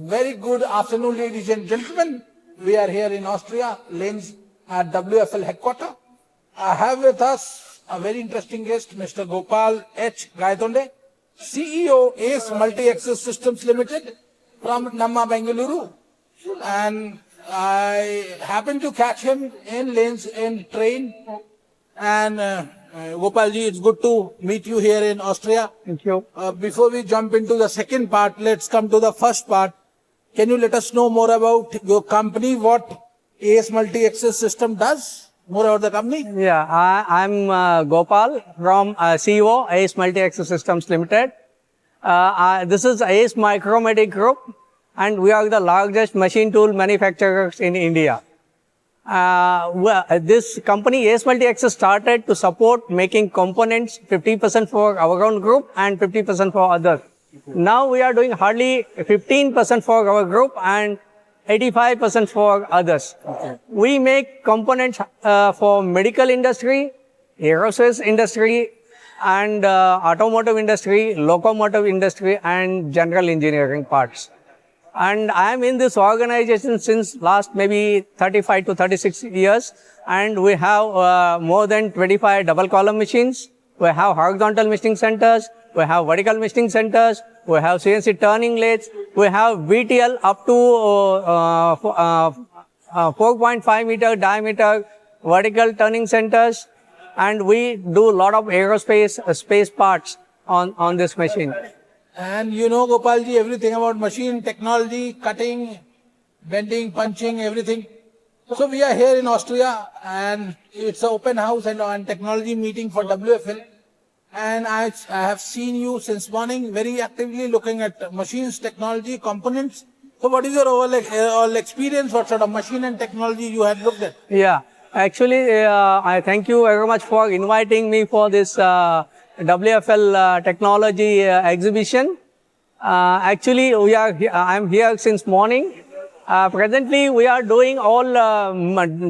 Very good afternoon, ladies and gentlemen. We are here in Austria, Linz, at WFL headquarters. I have with us a very interesting guest, Mr. Gopal Gaitonde, CEO, Ace Multi Axes Systems Ltd. from Namma, Bengaluru. And I happened to catch him in Linz in train. And Gopalji, it's good to meet you here in Austria. Thank you. Before we jump into the second part, let's come to the first part. Can you let us know more about your company, what AS Multi Axes System does? More about the company? Yeah, I'm Gopal from CEO, Ace Multi Axes Systems Ltd. This is Ace Micromatic Group, and we are the largest machine tool manufacturers in India. This company, Ace Multi Axes, started to support making components 50% for our own group and 50% for others. Now we are doing hardly 15% for our group and 85% for others. Okay. We make components for medical industry, aerospace industry, and automotive industry, locomotive industry, and general engineering parts. And I am in this organization since last maybe 35 to 36 years, and we have more than 25 double column machines. We have horizontal machining centers, we have vertical machining centers, we have CNC turning lathes, we have VTL up to 4.5 meter diameter vertical turning centers, and we do a lot of aerospace space parts on this machine. And you know, Gopalji, everything about machine technology, cutting, bending, punching, everything. So we are here in Austria, and it's an open house and technology meeting for WFL. And I have seen you since morning very actively looking at machines, technology, components. So what is your overall experience? What sort of machine and technology you have looked at? Yeah, actually, I thank you very much for inviting me for this WFL technology exhibition. Actually, I'm here since morning. Presently, we are doing all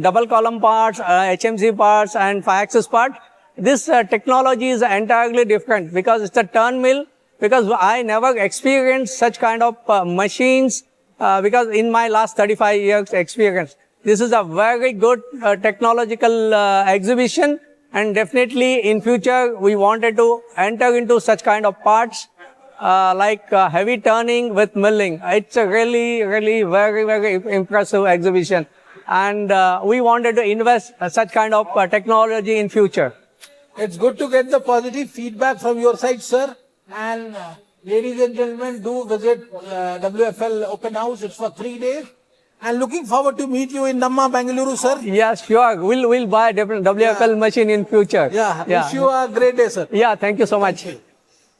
double column parts, HMC parts, and 5-axis part. This technology is entirely different because it's a turn mill. Because I never experienced such kind of machines because in my last 35 years experience. This is a very good technological exhibition, and definitely in future we wanted to enter into such kind of parts like heavy turning with milling. It's a really very impressive exhibition, and we wanted to invest such kind of technology in future. It's good to get the positive feedback from your side, sir. And ladies and gentlemen, do visit WFL Open House. It's for 3 days. And looking forward to meet you in Namma, Bengaluru, sir. Yeah, sure. We'll buy a different WFL machine in future. Yeah. Wish you a great day, sir. Yeah, thank you so much.